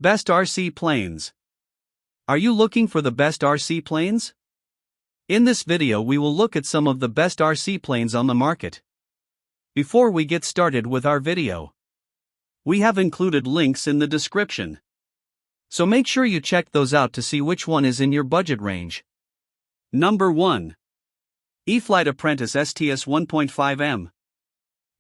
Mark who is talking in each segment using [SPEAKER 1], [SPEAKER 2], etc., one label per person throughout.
[SPEAKER 1] Best RC planes. Are you looking for the best RC planes? In this video we will look at some of the best RC planes on the market. Before we get started with our video, we have included links in the description, so make sure you check those out to see which one is in your budget range. Number 1. E-flite Apprentice STS 1.5M.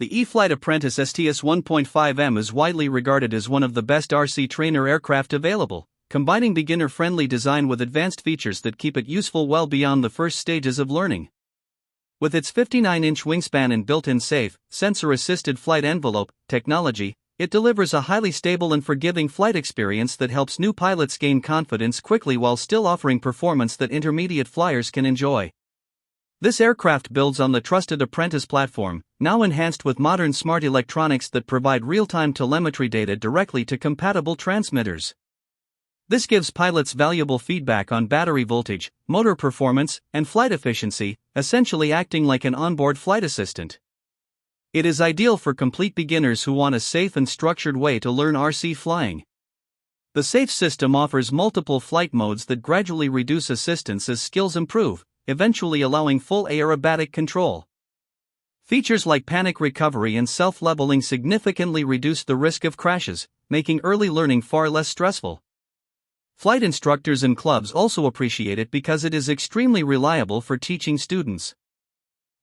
[SPEAKER 1] The E-flite Apprentice STS 1.5M is widely regarded as one of the best RC trainer aircraft available, combining beginner-friendly design with advanced features that keep it useful well beyond the first stages of learning. With its 59-inch wingspan and built-in safe, sensor-assisted flight envelope technology, it delivers a highly stable and forgiving flight experience that helps new pilots gain confidence quickly while still offering performance that intermediate flyers can enjoy. This aircraft builds on the trusted Apprentice platform, now enhanced with modern smart electronics that provide real-time telemetry data directly to compatible transmitters. This gives pilots valuable feedback on battery voltage, motor performance, and flight efficiency, essentially acting like an onboard flight assistant. It is ideal for complete beginners who want a safe and structured way to learn RC flying. The safe system offers multiple flight modes that gradually reduce assistance as skills improve, eventually allowing full aerobatic control. Features like panic recovery and self-leveling significantly reduce the risk of crashes, making early learning far less stressful. Flight instructors and clubs also appreciate it because it is extremely reliable for teaching students.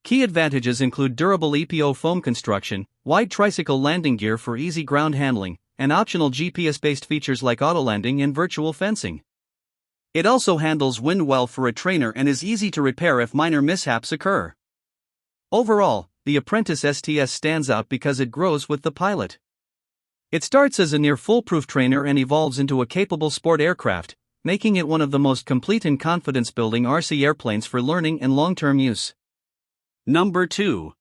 [SPEAKER 1] Key advantages include durable EPO foam construction, wide tricycle landing gear for easy ground handling, and optional GPS-based features like autolanding and virtual fencing. It also handles wind well for a trainer and is easy to repair if minor mishaps occur. Overall, the Apprentice STS stands out because it grows with the pilot. It starts as a near foolproof trainer and evolves into a capable sport aircraft, making it one of the most complete and confidence-building RC airplanes for learning and long-term use. Number 2.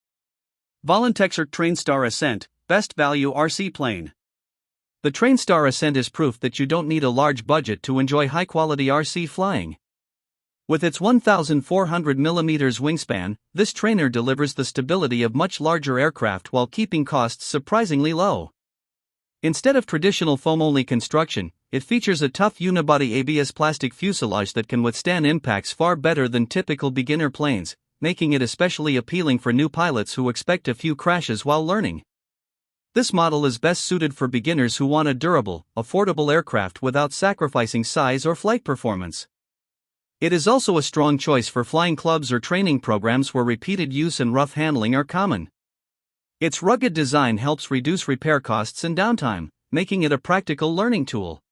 [SPEAKER 1] VOLANTEXRC TrainStar Ascent, Best Value RC Plane. The TrainStar Ascent is proof that you don't need a large budget to enjoy high-quality RC flying. With its 1,400mm wingspan, this trainer delivers the stability of much larger aircraft while keeping costs surprisingly low. Instead of traditional foam-only construction, it features a tough unibody ABS plastic fuselage that can withstand impacts far better than typical beginner planes, making it especially appealing for new pilots who expect a few crashes while learning. This model is best suited for beginners who want a durable, affordable aircraft without sacrificing size or flight performance. It is also a strong choice for flying clubs or training programs where repeated use and rough handling are common. Its rugged design helps reduce repair costs and downtime, making it a practical learning tool.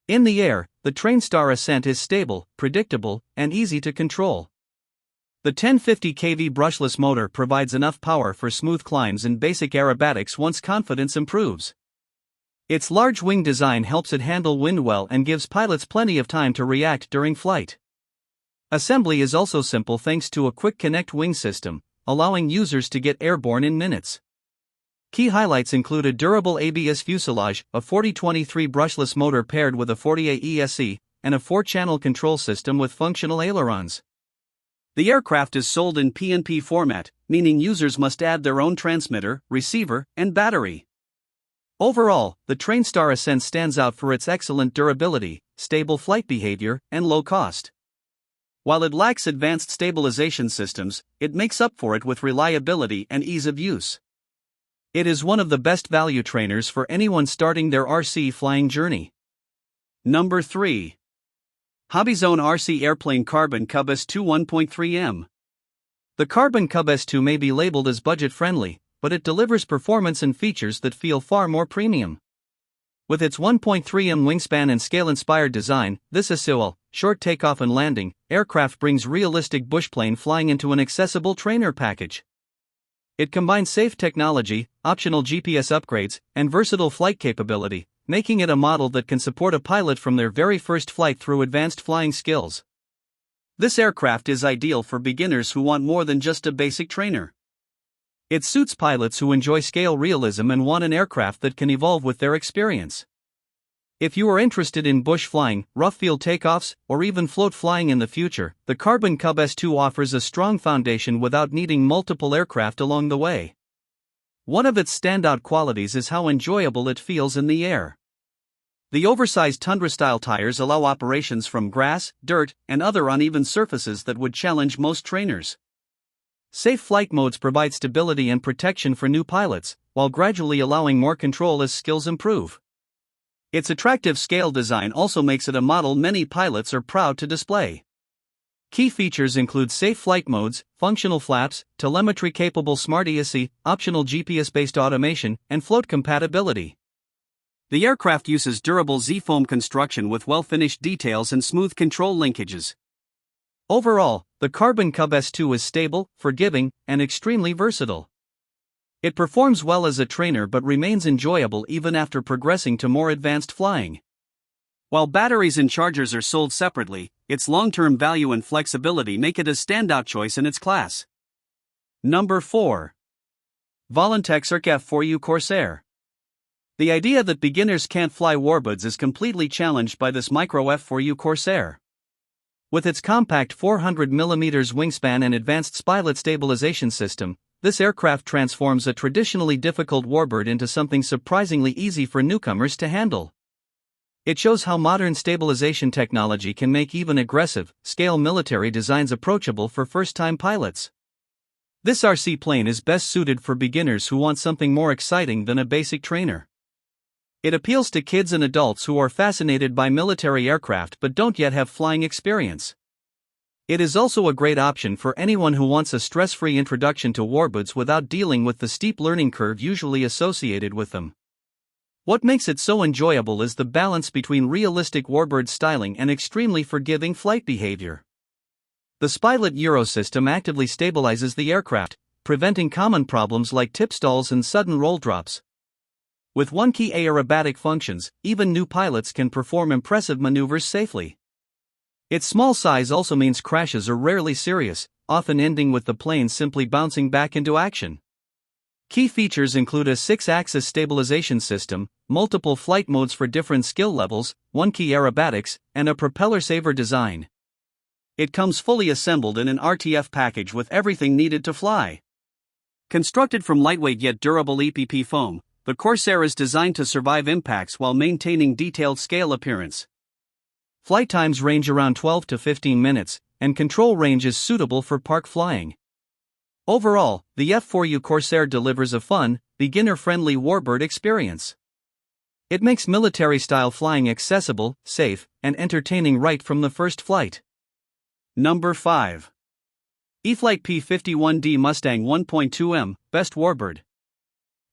[SPEAKER 1] In the air, the TrainStar Ascent is stable, predictable, and easy to control. The 1050 kV brushless motor provides enough power for smooth climbs and basic aerobatics once confidence improves. Its large wing design helps it handle wind well and gives pilots plenty of time to react during flight. Assembly is also simple thanks to a quick connect wing system, allowing users to get airborne in minutes. Key highlights include a durable ABS fuselage, a 4023 brushless motor paired with a 40A ESC, and a 4-channel control system with functional ailerons. The aircraft is sold in PNP format, meaning users must add their own transmitter, receiver, and battery. Overall, the TrainStar Ascent stands out for its excellent durability, stable flight behavior, and low cost. While it lacks advanced stabilization systems, it makes up for it with reliability and ease of use. It is one of the best value trainers for anyone starting their RC flying journey. Number 3. HobbyZone RC Airplane Carbon Cub S2 1.3M. The Carbon Cub S2 may be labeled as budget-friendly, but it delivers performance and features that feel far more premium. With its 1.3M wingspan and scale-inspired design, this SOL, short takeoff and landing, aircraft brings realistic bushplane flying into an accessible trainer package. It combines safe technology, optional GPS upgrades, and versatile flight capability, making it a model that can support a pilot from their very first flight through advanced flying skills. This aircraft is ideal for beginners who want more than just a basic trainer. It suits pilots who enjoy scale realism and want an aircraft that can evolve with their experience. If you are interested in bush flying, rough field takeoffs, or even float flying in the future, the Carbon Cub S2 offers a strong foundation without needing multiple aircraft along the way. One of its standout qualities is how enjoyable it feels in the air. The oversized Tundra-style tires allow operations from grass, dirt, and other uneven surfaces that would challenge most trainers. Safe flight modes provide stability and protection for new pilots, while gradually allowing more control as skills improve. Its attractive scale design also makes it a model many pilots are proud to display. Key features include safe flight modes, functional flaps, telemetry-capable Smart ESC, optional GPS-based automation, and float compatibility. The aircraft uses durable Z-foam construction with well-finished details and smooth control linkages. Overall, the Carbon Cub S2 is stable, forgiving, and extremely versatile. It performs well as a trainer but remains enjoyable even after progressing to more advanced flying. While batteries and chargers are sold separately, its long-term value and flexibility make it a standout choice in its class. Number 4. VOLANTEXRC F4U Corsair. The idea that beginners can't fly Warbirds is completely challenged by this micro F4U Corsair. With its compact 400mm wingspan and advanced spilot stabilization system, this aircraft transforms a traditionally difficult Warbird into something surprisingly easy for newcomers to handle. It shows how modern stabilization technology can make even aggressive, scale military designs approachable for first-time pilots. This RC plane is best suited for beginners who want something more exciting than a basic trainer. It appeals to kids and adults who are fascinated by military aircraft but don't yet have flying experience. It is also a great option for anyone who wants a stress-free introduction to Warbirds without dealing with the steep learning curve usually associated with them. What makes it so enjoyable is the balance between realistic Warbird styling and extremely forgiving flight behavior. The Spilot Euro system actively stabilizes the aircraft, preventing common problems like tip stalls and sudden roll drops. With one-key aerobatic functions, even new pilots can perform impressive maneuvers safely. Its small size also means crashes are rarely serious, often ending with the plane simply bouncing back into action. Key features include a 6-axis stabilization system, multiple flight modes for different skill levels, one-key aerobatics, and a propeller-saver design. It comes fully assembled in an RTF package with everything needed to fly. Constructed from lightweight yet durable EPP foam, the Corsair is designed to survive impacts while maintaining detailed scale appearance. Flight times range around 12 to 15 minutes, and control range is suitable for park flying. Overall, the F4U Corsair delivers a fun, beginner-friendly Warbird experience. It makes military-style flying accessible, safe, and entertaining right from the first flight. Number 5. E-flite P51D Mustang 1.2M, Best Warbird.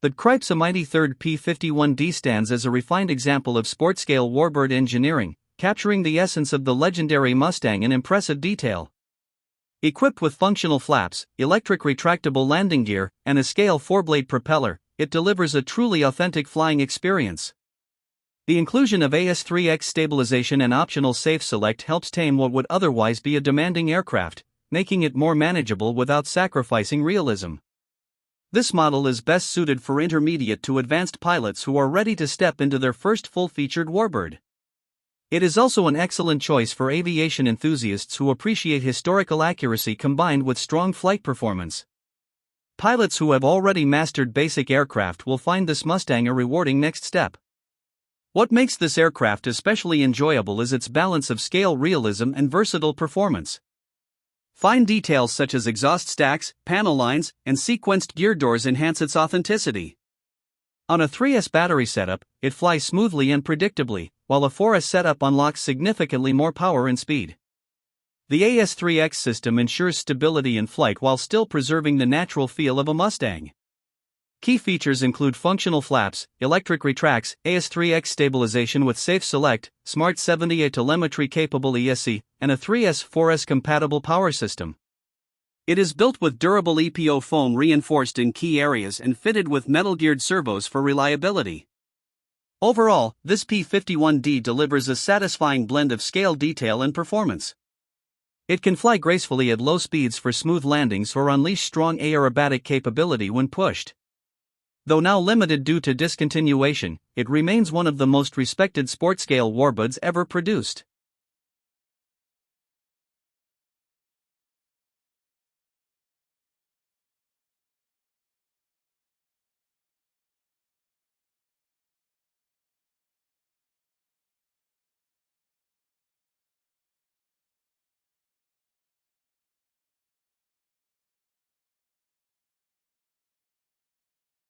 [SPEAKER 1] The Cripes a mighty third P51D stands as a refined example of sport-scale Warbird engineering, capturing the essence of the legendary Mustang in impressive detail. Equipped with functional flaps, electric retractable landing gear, and a scale 4-blade propeller, it delivers a truly authentic flying experience. The inclusion of AS3X stabilization and optional Safe Select helps tame what would otherwise be a demanding aircraft, making it more manageable without sacrificing realism. This model is best suited for intermediate to advanced pilots who are ready to step into their first full-featured Warbird. It is also an excellent choice for aviation enthusiasts who appreciate historical accuracy combined with strong flight performance. Pilots who have already mastered basic aircraft will find this Mustang a rewarding next step. What makes this aircraft especially enjoyable is its balance of scale realism and versatile performance. Fine details such as exhaust stacks, panel lines, and sequenced gear doors enhance its authenticity. On a 3S battery setup, it flies smoothly and predictably, while a 4S setup unlocks significantly more power and speed. The AS3X system ensures stability in flight while still preserving the natural feel of a Mustang. Key features include functional flaps, electric retracts, AS3X stabilization with Safe Select, Smart 78 telemetry-capable ESC, and a 3S/4S compatible power system. It is built with durable EPO foam reinforced in key areas and fitted with metal-geared servos for reliability. Overall, this P51D delivers a satisfying blend of scale detail and performance. It can fly gracefully at low speeds for smooth landings or unleash strong aerobatic capability when pushed. Though now limited due to discontinuation, it remains one of the most respected sport-scale Warbirds ever produced.